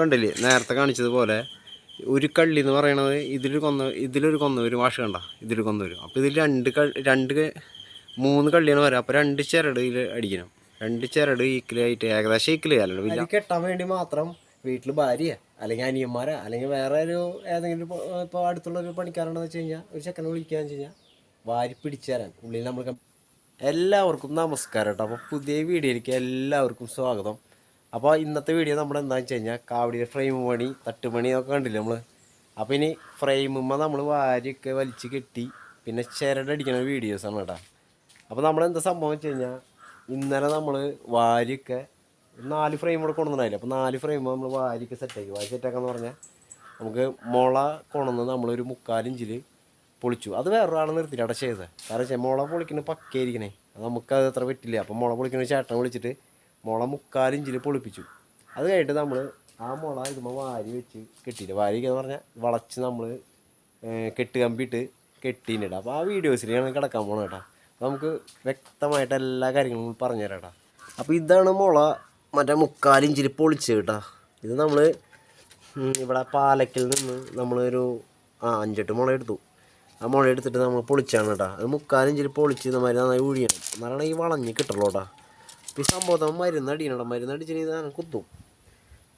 കണ്ടില്ലേ നേരത്തെ കാണിച്ചതുപോലെ ഒരു കള്ളി എന്ന് പറയണത് ഇതിലൊരു കൊന്ന വരും വാഷ കണ്ട ഇതിലൊരു കൊന്ന വരും. അപ്പോൾ ഇതിൽ മൂന്ന് കള്ളിയാണ് വരാം. അപ്പോൾ രണ്ട് ചിരട് ഇതിൽ അടിക്കണം. രണ്ട് ചിരട് ഈക്കിലായിട്ട് ഏകദേശം ഈക്കിൽ ചെയ്യാലോ. വലിയ കെട്ടാൻ വേണ്ടി മാത്രം വീട്ടിൽ ഭാര്യ അല്ലെങ്കിൽ അനിയന്മാരാ അല്ലെങ്കിൽ വേറെ ഏതെങ്കിലും ഇപ്പോൾ അടുത്തുള്ളൊരു പണിക്കാരുണ്ടെന്ന് വെച്ച് കഴിഞ്ഞാൽ ഒരു ചെക്കനെ വിളിക്കുകയെന്ന് വെച്ച് കഴിഞ്ഞാൽ വാരി പിടിച്ചു തരാൻ ഉള്ളിൽ നമ്മൾ. എല്ലാവർക്കും നമസ്കാരം കേട്ടോ. അപ്പോൾ പുതിയ വീഡിയോയിലേക്ക് എല്ലാവർക്കും സ്വാഗതം. അപ്പോൾ ഇന്നത്തെ വീഡിയോ നമ്മുടെ എന്താണെന്ന് വെച്ച് കഴിഞ്ഞാൽ കാവടിയുടെ ഫ്രെയിം പണി തട്ടുപണിയൊക്കെ കണ്ടില്ലേ നമ്മൾ. അപ്പോൾ ഇനി ഫ്രെയിമുമ്പോൾ നമ്മൾ വാരിയൊക്കെ വലിച്ച് കെട്ടി പിന്നെ ചിരടടിക്കുന്ന വീഡിയോസാണ് കേട്ടോ. അപ്പോൾ നമ്മളെന്താ സംഭവം വെച്ച് കഴിഞ്ഞാൽ ഇന്നലെ നമ്മൾ വാരിയൊക്കെ 4 ഫ്രെയിം കൂടെ കൊണ്ടുവന്നില്ല. അപ്പോൾ 4 ഫ്രെയിം നമ്മൾ വാരിയൊക്കെ സെറ്റാക്കി. വാരി സെറ്റാക്കാന്ന് പറഞ്ഞാൽ നമുക്ക് മുള കൊണ്ടുവന്ന് നമ്മളൊരു 3/4 ഇഞ്ചിൽ പൊളിച്ചു. അത് വേറൊരാളെ നിർത്തിയിട്ട് അവിടെ ചെയ്തത്. കാരണം വെച്ചാൽ മുള പൊളിക്കുന്നത് പക്കയായിരിക്കണേ, അത് നമുക്കത് അത്ര പറ്റില്ല. അപ്പോൾ മുള പൊളിക്കുന്ന ചേട്ടനെ വിളിച്ചിട്ട് മുള 3/4 ഇഞ്ചിൽ പൊളിപ്പിച്ചു. അത് കഴിഞ്ഞിട്ട് നമ്മൾ ആ മുള ഇതുമ്പോൾ വാരി വെച്ച് കെട്ടിയിട്ട് വാരിക്കെന്ന് പറഞ്ഞാൽ വളച്ച് നമ്മൾ കെട്ട് കമ്പിയിട്ട് കെട്ടിയിട്ടാ. അപ്പോൾ ആ വീഡിയോസിലാണ് കിടക്കാൻ പോകണം കേട്ടോ. അപ്പോൾ നമുക്ക് വ്യക്തമായിട്ട് എല്ലാ കാര്യങ്ങളും പറഞ്ഞു തരാം കേട്ടോ. അപ്പോൾ ഇതാണ് മുള മറ്റേ 3/4 ഇഞ്ചിൽ പൊളിച്ച് കേട്ടോ. ഇത് നമ്മൾ ഇവിടെ പാലക്കിൽ നിന്ന് നമ്മളൊരു 5-8 മുള എടുത്തു. ആ മുള എടുത്തിട്ട് നമ്മൾ പൊളിച്ചാണ് കേട്ടോ. അത് 3/4 ഇഞ്ചിൽ പൊളിച്ച് ഇതുമാതിരി നന്നായി ഊഴിയണം, എന്നാലാണ് ഈ വളഞ്ഞ് കിട്ടുള്ളൂ കേട്ടോ. ഇപ്പോൾ ഈ സംഭവം മരുന്ന് അടിക്കണം. മരുന്ന് അടിച്ചിട്ട് കുത്തും.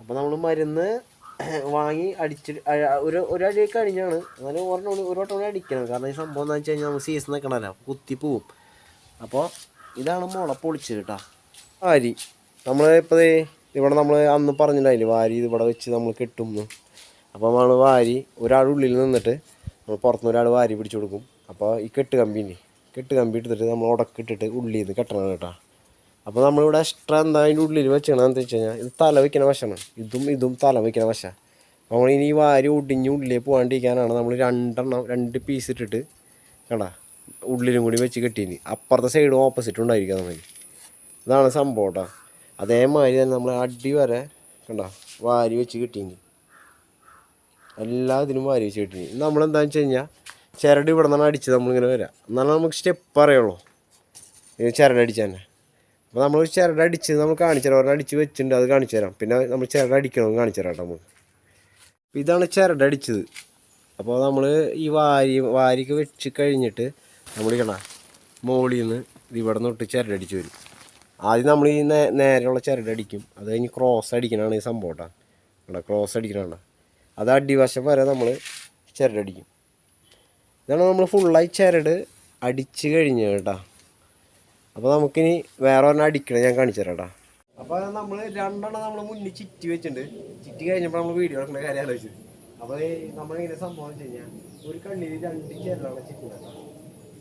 അപ്പോൾ നമ്മൾ മരുന്ന് വാങ്ങി ഒരടി കഴിഞ്ഞാണ് അങ്ങനെ ഒരു വട്ടം കൂടി അടിക്കണം. കാരണം ഈ സംഭവം എന്താണെന്ന് വെച്ച് കഴിഞ്ഞാൽ നമുക്ക് സീസൺ നിൽക്കണമല്ലോ, കുത്തി പോവും. അപ്പോൾ ഇതാണ് മുള പൊളിച്ച് കേട്ടോ. വാരി നമ്മളിപ്പോൾ ഇവിടെ നമ്മൾ അന്ന് പറഞ്ഞിട്ടുണ്ടായില്ലേ വാരി ഇവിടെ വെച്ച് നമ്മൾ കെട്ടുന്നു. അപ്പോൾ നമ്മൾ വാരി ഒരാളുള്ളിൽ നിന്നിട്ട് നമ്മൾ പുറത്തുനിന്ന് ഒരാൾ വാരി പിടിച്ചു കൊടുക്കും. അപ്പോൾ ഈ കെട്ട് കമ്പി എടുത്തിട്ട് നമ്മൾ ഉടക്കിട്ടിട്ട് ഉള്ളിൽ നിന്ന് കെട്ടണം കേട്ടോ. അപ്പോൾ നമ്മളിവിടെ എക്സ്ട്രാ എന്താ അതിൻ്റെ ഉള്ളിൽ വെച്ചണമെന്ന് വെച്ച് കഴിഞ്ഞാൽ ഇത് തല വയ്ക്കുന്ന വശമാണ്, ഇതും തല വയ്ക്കുന്ന വശമാണ്. നമ്മൾ ഇനി വാരി ഒടിഞ്ഞ് ഉള്ളിൽ പോകാണ്ടിരിക്കാനാണ് നമ്മൾ 2 പീസ് ഇട്ടിട്ട് കണ്ടാ ഉള്ളിലും കൂടി വെച്ച് കെട്ടീന്. അപ്പുറത്തെ സൈഡും ഓപ്പോസിറ്റും ഉണ്ടായിരിക്കുക നമുക്ക്. ഇതാണ് സംഭവം കേട്ടോ. അതേമാതിരി തന്നെ നമ്മൾ അടി വരെ കണ്ടാ വാരി വെച്ച് കിട്ടീന്. എല്ലാ ഇതിനും വാരി വെച്ച് കിട്ടീന്. നമ്മളെന്താണെന്ന് വെച്ച് കഴിഞ്ഞാൽ ചിരട് ഇവിടെ നിന്നാണ് അടിച്ചത് നമ്മളിങ്ങനെ വരാം, എന്നാലും നമുക്ക് സ്റ്റെപ്പ് അറിയുള്ളൂ ചിരടടിച്ച് തന്നെ. അപ്പോൾ നമ്മൾ ചിരടടിച്ച് നമ്മൾ കാണിച്ചു തരാം. ഒരെണ്ണം അടിച്ച് വെച്ചിട്ടുണ്ട്, അത് കാണിച്ചു തരാം. പിന്നെ നമ്മൾ ചിരടടിക്കണമെന്ന് കാണിച്ചു തരാം കേട്ടോ നമുക്ക്. ഇതാണ് ചിരടടിച്ചത്. അപ്പോൾ നമ്മൾ ഈ വാരിക്ക് വെച്ച് കഴിഞ്ഞിട്ട് നമ്മൾ കണ്ടാ മോളിൽ നിന്ന് ഇവിടെ തൊട്ട് ചിരടടിച്ച് വരും. ആദ്യം നമ്മൾ ഈ നേരെയുള്ള ചിരടടിക്കും, അത് കഴിഞ്ഞ് ക്രോസ് അടിക്കണതാണ് ഈ സംഭവം കേട്ടോ. കേട്ടോ ക്രോസ് അടിക്കണതാണ്, അത് അടിവശം വരെ നമ്മൾ ചിരടടിക്കും. ഇതാണ് നമ്മൾ ഫുള്ളായി ചിരട് അടിച്ച് കഴിഞ്ഞ് കേട്ടോ. അപ്പോൾ നമുക്കിനി വേറെ ഒരെണ്ണം അടിക്കണം, ഞാൻ കാണിച്ചു തരാം കേട്ടോ. അപ്പോൾ നമ്മൾ 2 എണ്ണം നമ്മൾ മുന്നിൽ ചിറ്റി വെച്ചിട്ടുണ്ട്. ചിറ്റി കഴിഞ്ഞപ്പോൾ നമ്മൾ വീഡിയോ എടുക്കുന്ന കാര്യം ആലോചിച്ചത്. അപ്പോൾ നമ്മളിങ്ങനെ സംഭവം വെച്ച് കഴിഞ്ഞാൽ ഒരു കള്ളിയിൽ 2 ചിരടാണ് ചിറ്റുന്നത്.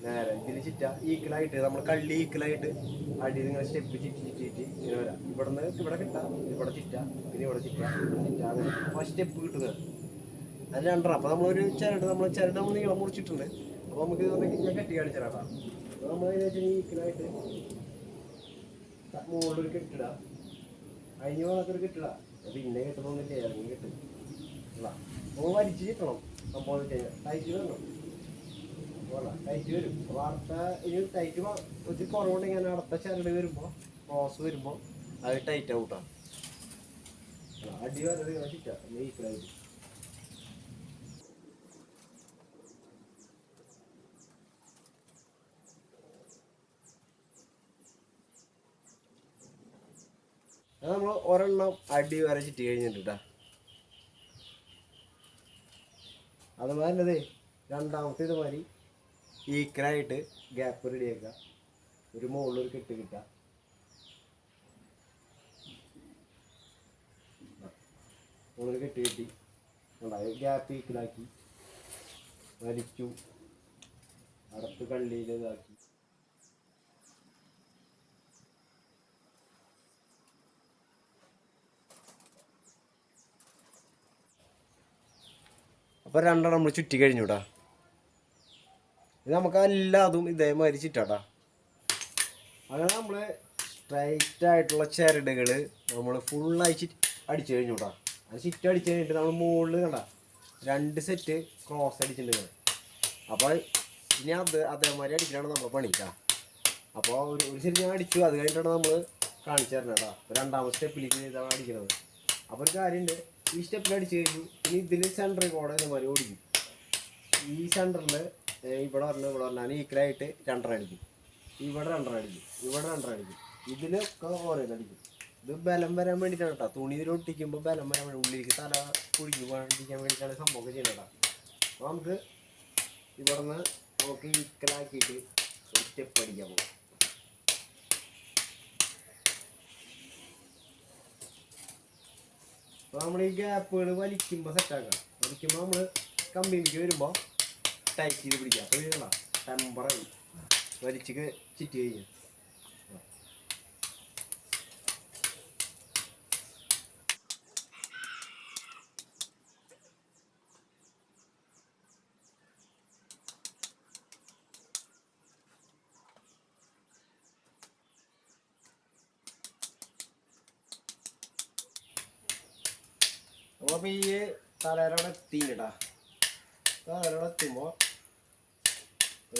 നേരെ ഇതിൽ ചിറ്റ ഈക്വലായിട്ട് നമ്മൾ കള്ളി ഈക്വലായിട്ട് അടിയിൽ ഇങ്ങനെ സ്റ്റെപ്പ് ചിറ്റി ഇങ്ങനെ വരാം. ഇവിടെ കിട്ടാം, ഇവിടെ ചിറ്റ, പിന്നെ ഇവിടെ ചിറ്റ അങ്ങനെ ആ സ്റ്റെപ്പ് കിട്ടുന്നത്. അത് 2 എണ്ണം. അപ്പോൾ നമ്മളൊരു ചിരട് നമ്മൾ നീളം മുറിച്ചിട്ടുണ്ട്. അപ്പോൾ നമുക്ക് ഞാൻ കെട്ടി കാണിച്ചു തരാം കേട്ടോ. നമ്മൾ ഈക്വലായിട്ട് മുകളിലൊരു കെട്ടിട അതിന് ഭാഗത്തൊരു കെട്ടിട പിന്നെ കെട്ടണമെന്നില്ല, ഇറങ്ങി കെട്ടില്ല. നമ്മൾ വലിച്ച് കിട്ടണം. സംഭവം വെച്ച് കഴിഞ്ഞാൽ ടൈറ്റ് വരണം, ടൈറ്റ് വരും. അപ്പോൾ ഇനി ടൈറ്റ് ഒരു കുറവുണ്ടെങ്കിൽ ഞാൻ അടുത്ത ചിരട് വരുമ്പോൾ ക്രോസ് വരുമ്പോൾ അത് ടൈറ്റ് ഔട്ടാണ്. അടി വരത് ഇങ്ങനെ ചുറ്റാ ഈക്വലായിട്ട്. അത് നമ്മൾ ഒരെണ്ണം അടി വരെ ചുറ്റി കഴിഞ്ഞിട്ടാ. അതുമാതിരി രണ്ടാമത്തെ ഇതുമാതിരി ഈക്വലായിട്ട് ഗ്യാപ്പ് റെഡിയാക്കുക. ഒരു മുകളിലൊരു കെട്ട് കിട്ടുക. മുകളിൽ കെട്ട് കെട്ടി ഉണ്ടായി ഗ്യാപ്പ് ഈക്വലാക്കി വലിച്ചു അടുത്ത് കള്ളിയിൽ ഇതാക്കി. അപ്പോൾ 2 എണ്ണം നമ്മൾ ചുറ്റി കഴിഞ്ഞു കേട്ടോ. ഇത് നമുക്ക് എല്ലാതും ഇതേമാതിരി ചുറ്റാട്ടാ. അങ്ങനെ നമ്മൾ സ്ട്രൈറ്റ് ആയിട്ടുള്ള ചിരടുകൾ നമ്മൾ ഫുള്ളായി അടിച്ചു കഴിഞ്ഞു കേട്ടോ. അത് ചുറ്റി അടിച്ച് കഴിഞ്ഞിട്ട് നമ്മൾ മുകളിൽ കണ്ട 2 സെറ്റ് ക്രോസ് അടിച്ചിട്ടുണ്ട്. അപ്പോൾ ഇനി അതേമാതിരി അടിക്കലാണ് നമ്മൾ പണിക്കാ. അപ്പോൾ ഒരു ശരി ഞാൻ അടിച്ചു, അത് കഴിഞ്ഞിട്ടാണ് നമ്മൾ കാണിച്ചു തരുന്നത് കേട്ടോ. 2ാമത്തെ സ്റ്റെപ്പിലേക്ക് ഇതാണ് അടിക്കുന്നത്. അപ്പോൾ ഒരു കാര്യമുണ്ട്, ഈ സ്റ്റെപ്പിൽ അടിച്ച് കഴിഞ്ഞു. ഇനി ഇതിൽ സെൻറ്ററിൽ കൂടെ ഇതുമാതിരി ഓടിക്കും. ഈ സെൻറ്ററിൽ ഇവിടെ പറഞ്ഞാൽ ഈക്വലായിട്ട് രണ്ടെണ്ണം അടിക്കും. ഇവിടെ രണ്ടെണ്ണം അടിക്കും, ഇവിടെ രണ്ടെണ്ണം അടിക്കും. ഇതിലൊക്കെ ഓരോന്നടിക്കും. ഇത് ബലം വരാൻ വേണ്ടിയിട്ടാണ് കേട്ടോ. തുണി ഇതിൽ ഒട്ടിക്കുമ്പോൾ ബലം വരാൻ വേണ്ടി ഉള്ളിലേക്ക് തല കുഴിഞ്ഞു പോകാണ്ടിരിക്കാൻ വേണ്ടിയിട്ടാണ് സംഭവമൊക്കെ ചെയ്യണം കേട്ടോ. അപ്പോൾ നമുക്ക് ഇവിടെ നിന്ന് നമുക്ക് ഈക്വലാക്കിയിട്ട് ഒരു സ്റ്റെപ്പ് അടിക്കാൻ പോകും. അപ്പോൾ നമ്മൾ ഈ ഗ്യാപ്പുകൾ വലിക്കുമ്പോൾ സെറ്റാക്കാം. വലിക്കുമ്പോൾ നമ്മൾ കമ്പിക്ക് വരുമ്പോൾ ടൈറ്റ് ചെയ്ത് പിടിക്കുക. അപ്പോൾ ഇതല്ല ടെമ്പറായി വലിച്ച് ചിറ്റ് കഴിഞ്ഞു. അപ്പോൾ ഈ തലയിലവിടെ എത്തിയിട്ടാ. തലയിലവിടെ എത്തുമ്പോൾ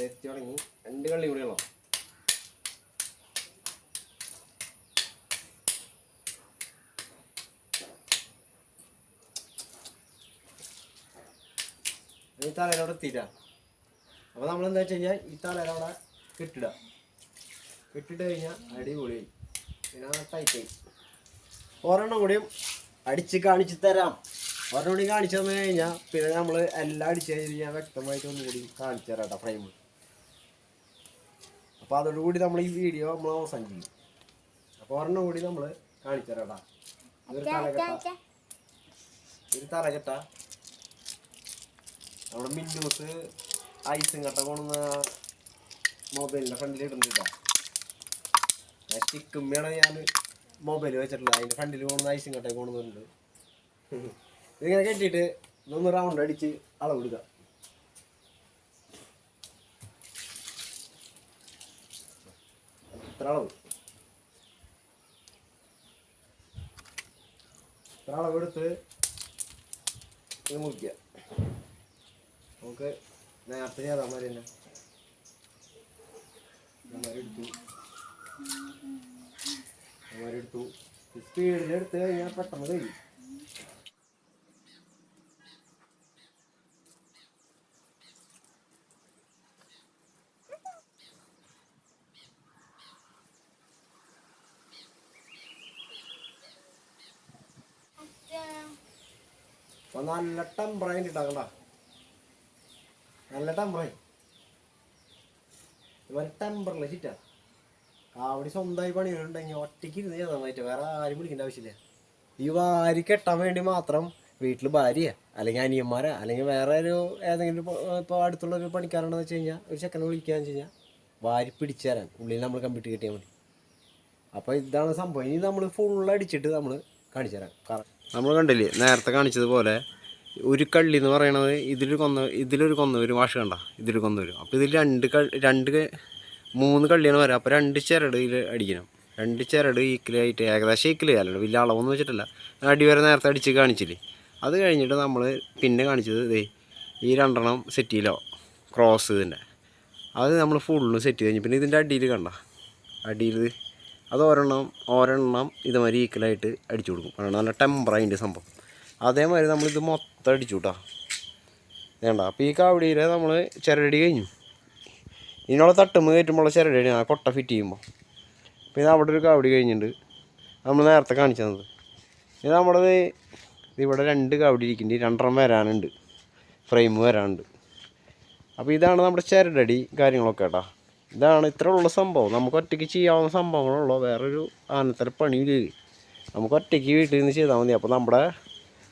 എത്തി തുടങ്ങി. 2 കള്ളി കൂടിയുള്ളൂ. ഈ തലയിലവിടെ എത്തിയിട്ടാ. അപ്പോൾ നമ്മളെന്താ വെച്ച് കഴിഞ്ഞാൽ ഈ തലയിലവിടെ കെട്ടിടുക. കെട്ടിട്ട് കഴിഞ്ഞാൽ അടിപൊളിയായി. പിന്നെ ടൈറ്റായി. ഒരെണ്ണം കൂടിയും അടിച്ച് കാണിച്ച് തരാം. ഒരെണ്ണം കൂടി കാണിച്ചു തന്നു കഴിഞ്ഞാൽ പിന്നെ നമ്മൾ എല്ലാം അടിച്ച് കഴിഞ്ഞാൽ വ്യക്തമായിട്ട് ഒന്നുകൂടി കാണിച്ചു തരാം കേട്ടോ ഫ്രെയിം. അപ്പോൾ അതോടുകൂടി നമ്മൾ ഈ വീഡിയോ നമ്മൾ അവസാനിക്കും. അപ്പോൾ ഒരെണ്ണം കൂടി നമ്മൾ കാണിച്ചു തരാം കേട്ടോ. ഒരു തലകെട്ട നമ്മുടെ മിന്നൂസ് ഐസും കട്ട കൊണ്ടുവന്ന മൊബൈലിൻ്റെ ഫ്രണ്ടിൽ ഇടുന്നുണ്ട്. സ്റ്റിക്കുമ്മയാണ് ഞാൻ മൊബൈൽ വെച്ചിട്ടുള്ളത്. അതിൻ്റെ ഫ്രണ്ടിൽ കൊണ്ടുവന്ന ഐസും കട്ട കൊണ്ടുവന്നിട്ടുണ്ട്. ഇതിങ്ങനെ കെട്ടിയിട്ട് ഇതൊന്ന് റൗണ്ട് അടിച്ച് അളവെടുക്കുക. ഇത്ര അളവെടുത്ത് ഇത് മുറിക്കുക. നമുക്ക് നേരത്തെ ചെയ്താൽ മതി തന്നെ. എടുത്തു സ്പീഡിലെടുത്ത് കഴിഞ്ഞാൽ പെട്ടെന്ന് കഴിയും. അപ്പോൾ നല്ല ടെമ്പറായിട്ട് ഇട്ടാക്കണ്ട. നല്ല ടെമ്പറായി ഇവരെ ടെമ്പറില്ല ചിറ്റാ. അവിടെ സ്വന്തമായി പണികളുണ്ടെങ്കിൽ ഒറ്റയ്ക്ക് ഇരുന്ന് ചെയ്താൽ പറ്റും. വേറെ ആരും വിളിക്കേണ്ട ആവശ്യമില്ല. ഈ വാരി കെട്ടാൻ വേണ്ടി മാത്രം വീട്ടിൽ ഭാര്യ അല്ലെങ്കിൽ അനിയന്മാരാ അല്ലെങ്കിൽ വേറെ ഒരു ഏതെങ്കിലും ഇപ്പോൾ അടുത്തുള്ളൊരു പണിക്കാരാണെന്ന് വെച്ച് കഴിഞ്ഞാൽ ഒരു ചെക്കനെ വിളിക്കുകയെന്ന് വെച്ച് കഴിഞ്ഞാൽ വാരി പിടിച്ചു തരാൻ ഉള്ളിൽ നമ്മൾ കമ്പ്യൂട്ടർ കിട്ടിയാൽ മതി. അപ്പോൾ ഇതാണ് സംഭവം. ഇനി നമ്മൾ ഫുൾ അടിച്ചിട്ട് നമ്മൾ കാണിച്ചു തരാം. നമ്മൾ കണ്ടില്ലേ നേരത്തെ കാണിച്ചതുപോലെ ഒരു കള്ളി എന്ന് പറയണത് ഇതിലൊരു കൊന്ന വരും. വാഷ് കണ്ട ഇതിൽ കൊന്ന വരും. അപ്പോൾ ഇതിൽ 3 കള്ളിയാണ് വരാം. അപ്പോൾ 2 ചിരട് ഇതിൽ അടിക്കണം. 2 ചിരട് ഈക്വലായിട്ട് ഏകദേശം ഈക്വൽ ചെയ്യാമല്ലോ. വലിയ അളവൊന്നും വെച്ചിട്ടില്ല. അടി വരെ നേരത്തെ അടിച്ച് കാണിച്ചില്ലേ. അത് കഴിഞ്ഞിട്ട് നമ്മൾ പിന്നെ കാണിച്ചത് ഈ 2 സെറ്റ് ചെയ്യലോ ക്രോസ് ഇതിൻ്റെ അത് നമ്മൾ ഫുള്ളും സെറ്റ് ചെയ്ത് കഴിഞ്ഞ് പിന്നെ ഇതിൻ്റെ അടിയിൽ കണ്ട അടിയിൽ അത് ഒരെണ്ണം ഇതുമാതിരി ഈക്വലായിട്ട് അടിച്ചു കൊടുക്കും. കാരണം നല്ല ടെമ്പറായിൻ്റെ സംഭവം. അതേമാതിരി നമ്മളിത് മൊത്തം അടിച്ചു കൂട്ടാ വേണ്ട. അപ്പോൾ ഈ കാവടിയിൽ നമ്മൾ ചിരടി കഴിഞ്ഞു. ഇതിനുള്ള തട്ടുമ്പോൾ കയറ്റുമ്പോൾ ചിരടിയാണ് ആ കൊട്ട ഫിറ്റ് ചെയ്യുമ്പോൾ. പിന്നെ അവിടെ ഒരു കാവടി കഴിഞ്ഞിട്ടുണ്ട് നമ്മൾ നേരത്തെ കാണിച്ചു തന്നത്. ഇത് നമ്മുടെ ഇവിടെ 2 കാവടി ഇരിക്കുന്നുണ്ട്. 2 വരാനുണ്ട്, ഫ്രെയിം വരാനുണ്ട്. അപ്പോൾ ഇതാണ് നമ്മുടെ ചിരടടി കാര്യങ്ങളൊക്കെ കേട്ടോ. ഇതാണ് ഇത്രയുള്ള സംഭവം. നമുക്ക് ഒറ്റയ്ക്ക് ചെയ്യാവുന്ന സംഭവങ്ങളുള്ളൂ. വേറൊരു ആനത്തര പണിയില്ല. നമുക്ക് ഒറ്റയ്ക്ക് വീട്ടിൽ നിന്ന് ചെയ്താൽ മതി. അപ്പോൾ നമ്മുടെ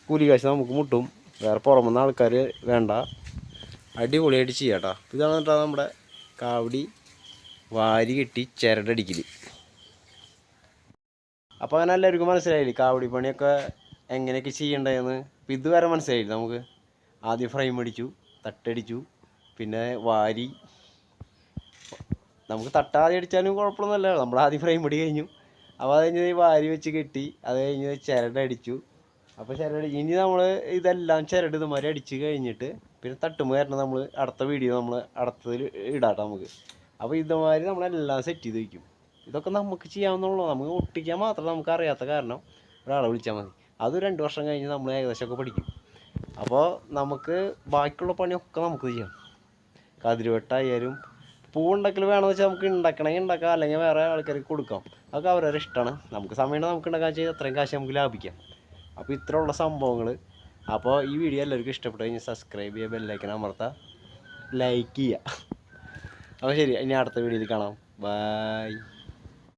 കൂലി കാശ് നമുക്ക് മുട്ടും. വേറെ പുറമെന്ന ആൾക്കാർ വേണ്ട. അടിപൊളിയായിട്ട് ചെയ്യാം കേട്ടോ. ഇതാണ് കേട്ടോ നമ്മുടെ കാവടി വാരി കെട്ടി ചിരടടിക്കൽ. അപ്പോൾ അങ്ങനെ എല്ലാവർക്കും മനസ്സിലായില്ലേ കാവടി പണിയൊക്കെ എങ്ങനെയൊക്കെ ചെയ്യേണ്ടതെന്ന്. അപ്പോൾ ഇതുവരെ മനസ്സിലായില്ല നമുക്ക്. ആദ്യം ഫ്രെയിം അടിച്ചു, തട്ടടിച്ചു, പിന്നെ വാരി. നമുക്ക് തട്ടാതെ അടിച്ചാലും കുഴപ്പമൊന്നുമില്ല. നമ്മൾ ആദ്യം ഫ്രെയിം അടി കഴിഞ്ഞു. അപ്പോൾ അത് കഴിഞ്ഞ് വാരി വെച്ച് കെട്ടി അത് കഴിഞ്ഞ് ചിരടടിച്ചു. അപ്പോൾ ചിരട് ഇനി നമ്മൾ ഇതെല്ലാം ചിരട് ഇതുമാതിരി അടിച്ച് കഴിഞ്ഞിട്ട് പിന്നെ തട്ടുമ്പോൾ വരണം. നമ്മൾ അടുത്ത വീഡിയോ നമ്മൾ അടുത്തതിൽ ഇടാട്ടോ നമുക്ക്. അപ്പോൾ ഇതുമാതിരി നമ്മളെല്ലാം സെറ്റ് ചെയ്ത് വയ്ക്കും. ഇതൊക്കെ നമുക്ക് ചെയ്യാവുന്നുള്ളൂ. നമുക്ക് ഒട്ടിക്കാൻ മാത്രം നമുക്ക് അറിയാത്ത കാരണം ഒരാളെ വിളിച്ചാൽ മതി. അത് 2 വർഷം കഴിഞ്ഞ് നമ്മൾ ഏകദേശമൊക്കെ പഠിക്കും. അപ്പോൾ നമുക്ക് ബാക്കിയുള്ള പണിയൊക്കെ നമുക്ക് ചെയ്യാം. കതിരുവെട്ടായാലും പൂവുണ്ടാക്കൽ വേണമെന്ന് വെച്ചാൽ നമുക്ക് ഉണ്ടാക്കണമെങ്കിൽ ഉണ്ടാക്കാം, അല്ലെങ്കിൽ വേറെ ആൾക്കാർക്ക് കൊടുക്കാം. അതൊക്കെ അവരവരെ ഇഷ്ടമാണ്. നമുക്ക് സമയം നമുക്ക് ഉണ്ടാക്കാൻ ചെയ്ത് അത്രയും കാശ് നമുക്ക് ലാഭിക്കാം. അപ്പോൾ ഇത്രയുള്ള സംഭവങ്ങൾ. അപ്പോൾ ഈ വീഡിയോ എല്ലാവർക്കും ഇഷ്ടപ്പെട്ടു കഴിഞ്ഞാൽ സബ്സ്ക്രൈബ് ചെയ്യുക, ബെല്ലൈക്കൻ അമർത്തുക, ലൈക്ക് ചെയ്യുക. അപ്പോൾ ശരി, ഇനി അടുത്ത വീഡിയോയിൽ കാണാം. ബൈ.